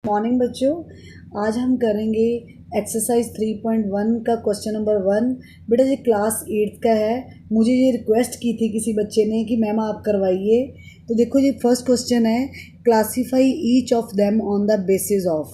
Morning बच्चों, आज हम करेंगे एक्सरसाइज 3.1 का क्वेश्चन नंबर 1। बेटा ये क्लास 8 का है। मुझे ये रिक्वेस्ट की थी किसी बच्चे ने कि मैम आप करवाइए। तो देखो ये फर्स्ट क्वेश्चन है, classify each of them on the basis of.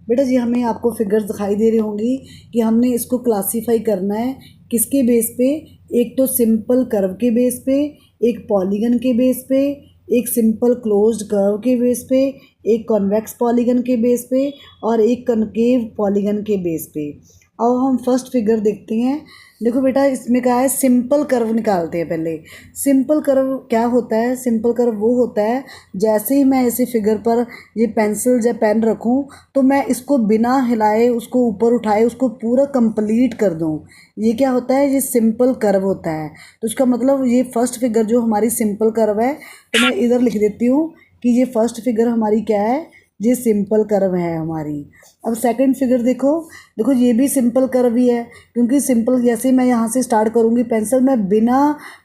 बेटा जी हमें आपको फिगर्स दिखाई दे रही होंगी कि हमने इसको क्लासीफाई करना है किसके बेस पे। एक तो सिंपल कर्व के बेस पे, एक पॉलीगन के बेस पे, एक सिंपल क्लोज्ड कर्व के बेस पे, एक कॉन्वेक्स पॉलीगन के बेस पे और एक कनकेव पॉलीगन के बेस पे। अब हम फर्स्ट फिगर देखते हैं। देखो बेटा इसमें क्या है, सिंपल कर्व निकालते हैं पहले। सिंपल कर्व क्या होता है? सिंपल कर्व वो होता है जैसे ही मैं ऐसे फिगर पर ये पेंसिल या पेन रखूं तो मैं इसको बिना हिलाए उसको ऊपर उठाए उसको पूरा कंप्लीट कर दूं, ये क्या होता है? ये सिंपल कर्व होता है। तो इसका मतलब ये फर्स्ट फिगर जो हमारी सिंपल कर्व है, तो मैं इधर लिख देती हूँ कि ये फर्स्ट फिगर हमारी क्या है, ये सिंपल कर्व है हमारी। अब सेकंड फिगर देखो, देखो ये भी सिंपल कर्व ही है, क्योंकि सिंपल जैसे मैं यहाँ से स्टार्ट करूँगी पेंसिल, मैं बिना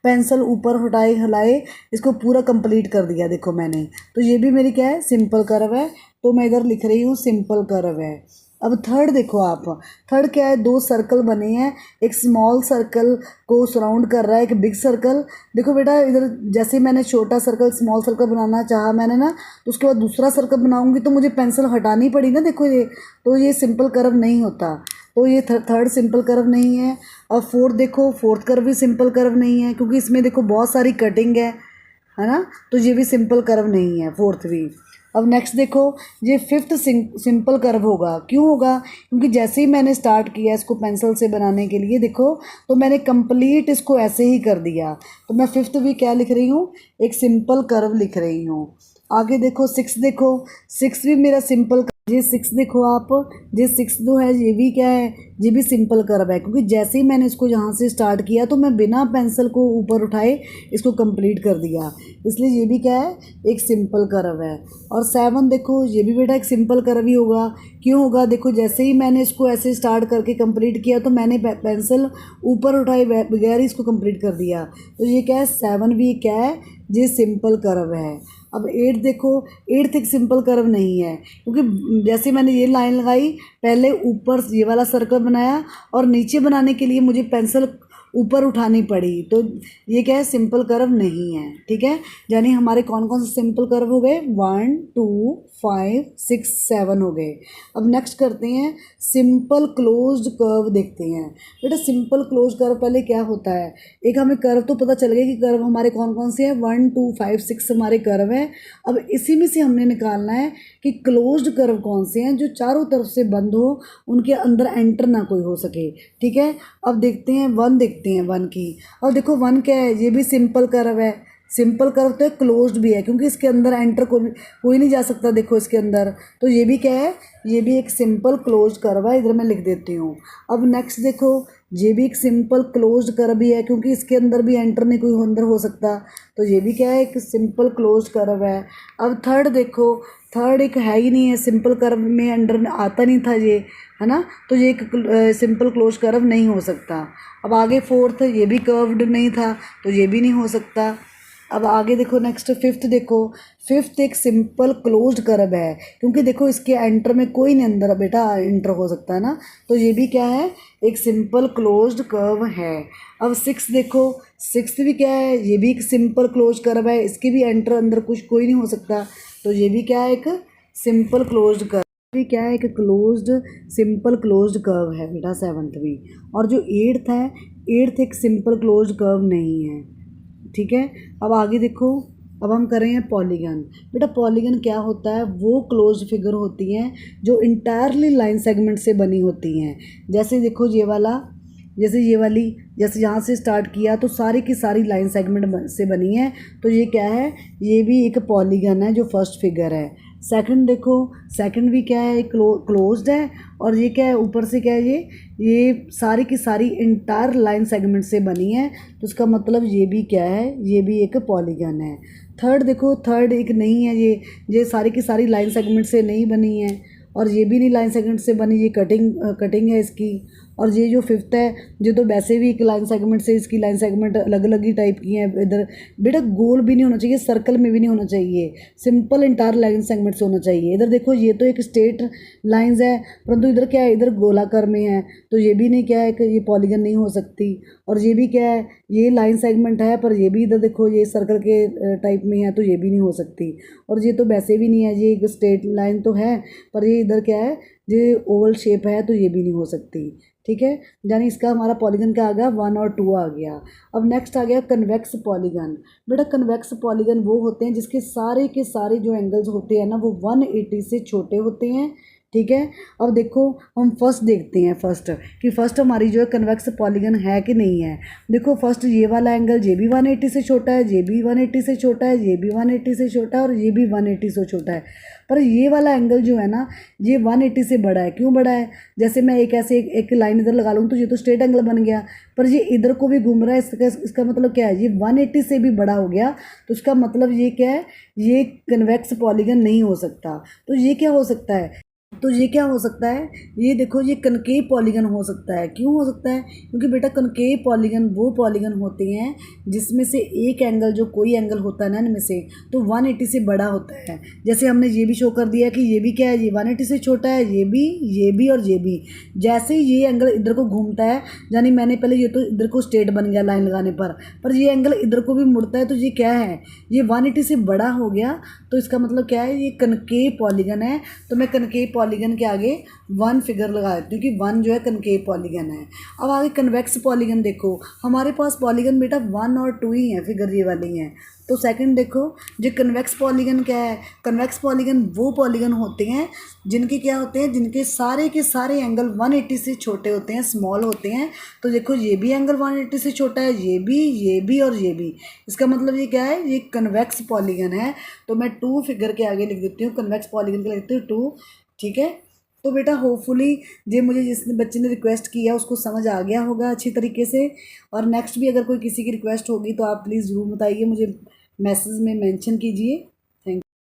पेंसिल ऊपर हटाए हिलाए इसको पूरा कंप्लीट कर दिया देखो मैंने। तो ये भी मेरी क्या है, सिंपल कर्व है। तो मैं इधर लिख रही हूँ सिंपल कर्व है। अब थर्ड देखो आप, थर्ड क्या है, दो सर्कल बने हैं, एक स्मॉल सर्कल को सराउंड कर रहा है एक बिग सर्कल। देखो बेटा इधर जैसे मैंने छोटा सर्कल स्मॉल सर्कल बनाना चाहा मैंने ना, तो उसके बाद दूसरा सर्कल बनाऊंगी तो मुझे पेंसिल हटानी पड़ी ना, देखो ये तो ये सिंपल कर्व नहीं होता। तो ये थर्ड सिंपल कर्व नहीं है। और फोर्थ देखो, फोर्थ कर्व भी सिंपल कर्व नहीं है, क्योंकि इसमें देखो बहुत सारी कटिंग है ना, तो ये भी सिंपल कर्व नहीं है, फोर्थ भी। अब नेक्स्ट देखो, ये फिफ्थ सिंपल कर्व होगा। क्यों होगा? क्योंकि जैसे ही मैंने स्टार्ट किया इसको पेंसिल से बनाने के लिए देखो, तो मैंने कंप्लीट इसको ऐसे ही कर दिया। तो मैं फिफ्थ भी क्या लिख रही हूँ, एक सिंपल कर्व लिख रही हूँ। आगे देखो सिक्स, देखो सिक्स भी मेरा सिंपल, ये सिक्स देखो आप, ये सिक्स जो है ये भी क्या है, ये भी सिंपल कर्व है, क्योंकि जैसे ही मैंने इसको यहाँ से स्टार्ट किया तो मैं बिना पेंसिल को ऊपर उठाए इसको कंप्लीट कर दिया, इसलिए ये भी क्या है, एक सिंपल कर्व है। और सेवन देखो, ये भी बेटा एक सिंपल कर्व ही होगा। क्यों होगा? देखो जैसे ही मैंने इसको ऐसे स्टार्ट करके कंप्लीट किया तो मैंने पेंसिल ऊपर उठाए बगैर ही इसको कंप्लीट कर दिया, तो ये क्या है, सेवन भी क्या है, ये सिंपल कर्व है। अब एट देखो, एट्थ एक सिंपल कर्व नहीं है, क्योंकि जैसे मैंने ये लाइन लगाई, पहले ऊपर ये वाला सर्कल बनाया और नीचे बनाने के लिए मुझे पेंसिल ऊपर उठानी पड़ी, तो ये क्या है, सिंपल कर्व नहीं है। ठीक है, यानी हमारे कौन कौन से सिंपल कर्व हो गए, 1 2 5 6 7 हो गए। अब नेक्स्ट करते हैं सिंपल क्लोज्ड कर्व, देखते हैं बेटा सिंपल क्लोज्ड कर्व पहले क्या होता है। एक हमें कर्व तो पता चल गया कि कर्व हमारे कौन कौन से हैं, 1 2 5 6 हमारे कर्व हैं। अब इसी में से हमने निकालना है कि क्लोज्ड कर्व कौन से हैं, जो चारों तरफ से बंद हो, उनके अंदर एंटर ना कोई हो सके। ठीक है, अब देखते हैं वन, देखते हैं वन की। और देखो वन क्या है, ये भी सिंपल कर्व है। सिंपल कर्व तो क्लोज्ड भी है, क्योंकि इसके अंदर एंटर कोई नहीं जा सकता देखो इसके अंदर, तो ये भी क्या है, ये भी एक सिंपल क्लोज्ड कर्व है, इधर मैं लिख देती हूँ। अब नेक्स्ट देखो, ये भी एक सिंपल क्लोज्ड कर्व भी है, क्योंकि इसके अंदर भी एंटर नहीं कोई अंदर हो सकता, तो ये भी क्या है, एक सिंपल क्लोज्ड कर्व है। अब थर्ड देखो, थर्ड एक है ही नहीं है, सिंपल कर्व में अंडर आता नहीं था ये, है ना, तो ये एक सिंपल क्लोज कर्व नहीं हो सकता। अब आगे फोर्थ, ये भी कर्व्ड नहीं था, तो ये भी नहीं हो सकता। अब आगे देखो नेक्स्ट फिफ्थ देखो, फिफ्थ एक सिंपल क्लोज्ड कर्व है, क्योंकि देखो इसके एंटर में कोई नहीं अंदर बेटा एंटर हो सकता है ना, तो ये भी क्या है, एक सिंपल क्लोज्ड कर्व है। अब सिक्स देखो, सिक्स भी क्या है, ये भी एक सिंपल क्लोज कर्व है, इसके भी एंटर अंदर कुछ कोई नहीं हो सकता, तो ये भी क्या है, एक सिंपल क्लोज्ड कर्व भी क्या है, एक क्लोज्ड सिंपल क्लोज्ड कर्व है बेटा सेवन्थ भी। और जो एट्थ है, एट्थ एक सिंपल क्लोज्ड कर्व नहीं है। ठीक है, अब आगे देखो, अब हम कर रहे हैं पॉलीगन। बेटा पॉलीगन क्या होता है, वो क्लोज्ड फिगर होती हैं जो इंटायरली लाइन सेगमेंट से बनी होती हैं। जैसे देखो ये वाला, जैसे ये वाली, जैसे यहाँ से स्टार्ट किया तो सारी की सारी लाइन सेगमेंट से बनी है, तो ये क्या है, ये भी एक पॉलीगन है जो फर्स्ट फिगर है। सेकंड देखो, सेकंड भी क्या है, क्लोज्ड है, और ये क्या है, ऊपर से क्या है, ये सारी की सारी इंटायर लाइन सेगमेंट से बनी है, तो इसका मतलब ये भी क्या है, ये भी एक पॉलीगन है। थर्ड देखो, थर्ड एक नहीं है, ये सारी की सारी लाइन सेगमेंट से नहीं बनी है, और ये भी नहीं लाइन सेगमेंट से बनी, ये कटिंग है इसकी। और ये जो फिफ्थ है ये तो वैसे भी एक लाइन सेगमेंट से इसकी लाइन सेगमेंट अलग अलग ही टाइप की हैं। इधर बेटा गोल भी नहीं होना चाहिए, सर्कल में भी नहीं होना चाहिए, सिंपल इंटायर लाइन सेगमेंट से होना चाहिए। इधर देखो ये तो एक स्ट्रेट लाइंस है, परंतु इधर क्या है, इधर गोलाकार में है, तो ये भी नहीं क्या है कि ये पॉलीगन नहीं हो सकती। और ये भी क्या है, ये लाइन सेगमेंट है पर ये भी इधर देखो ये सर्कल के टाइप में है, तो ये भी नहीं हो सकती। और ये तो वैसे भी नहीं है, ये एक स्ट्रेट लाइन तो है पर ये इधर क्या है, ये ओवल शेप है, तो ये भी नहीं हो सकती। ठीक है, यानी इसका हमारा पॉलीगन क्या आ गया, 1 और 2 आ गया। अब नेक्स्ट आ गया कन्वेक्स पॉलीगन। बेटा कन्वेक्स पॉलीगन वो होते हैं जिसके सारे के सारे जो एंगल्स होते हैं ना वो 180 से छोटे होते हैं। ठीक है, अब देखो हम फर्स्ट देखते हैं फर्स्ट कि फर्स्ट हमारी जो है कन्वेक्स पॉलीगन है कि नहीं है। देखो फर्स्ट ये वाला एंगल ये भी 180 से छोटा है, ये भी 180 से छोटा है, ये भी 180 से छोटा है और ये भी 180 से छोटा है। पर ये वाला एंगल जो है ना ये 180 से बड़ा है। क्यों बड़ा है, जैसे मैं एक ऐसे एक लाइन इधर लगा लूँ तो ये तो स्ट्रेट एंगल बन गया, पर ये इधर को भी घूम रहा है, इसका मतलब क्या है, ये 180 से भी बड़ा हो गया, तो इसका मतलब ये क्या है, ये कन्वेक्स पॉलीगन नहीं हो सकता। तो ये क्या हो सकता है, तो ये क्या हो सकता है, ये देखो ये कनकेव पॉलीगन हो सकता है। क्यों हो सकता है, क्योंकि बेटा कनकेव पॉलीगन वो पॉलीगन होते हैं जिसमें से एक एंगल, जो कोई एंगल होता है ना इनमें से, तो 180 से बड़ा होता है। जैसे हमने ये भी शो कर दिया कि ये भी क्या है, ये 180 से छोटा है, ये भी और ये भी। जैसे ही ये एंगल इधर को घूमता है, यानी मैंने पहले ये तो इधर को स्ट्रेट बन गया लाइन लगाने पर ये एंगल इधर को भी मुड़ता है, तो ये क्या है, ये 180 से बड़ा हो गया, तो इसका मतलब क्या है, ये कनकेव पॉलीगन है। तो मैं कनकेव पॉलीगन के आगे 1 फिगर लगा देती हूँ कि 1 जो है कनकेव पॉलीगन है। अब आगे कन्वेक्स पॉलीगन देखो, हमारे पास पॉलीगन बेटा 1 और 2 ही हैं, फिगर ये वाली हैं। तो सेकंड देखो, जो कन्वेक्स पॉलीगन क्या है, कन्वेक्स पॉलीगन वो पॉलीगन होते हैं जिनके क्या होते हैं, जिनके सारे के सारे एंगल 180 से छोटे होते हैं, स्मॉल होते हैं। तो देखो ये भी एंगल 180 से छोटा है, ये भी और ये भी। इसका मतलब ये क्या है, ये कन्वेक्स पॉलीगन है। तो मैं 2 फिगर के आगे लिख देती हूँ, कन्वेक्स पॉलीगन के लिख देती हूँ 2। ठीक है, तो बेटा होपफुली ये मुझे जिस बच्चे ने रिक्वेस्ट किया उसको समझ आ गया होगा अच्छी तरीके से। और नेक्स्ट भी अगर कोई किसी की रिक्वेस्ट होगी तो आप प्लीज़ ज़रूर बताइए, मुझे मैसेज में मेंशन कीजिए।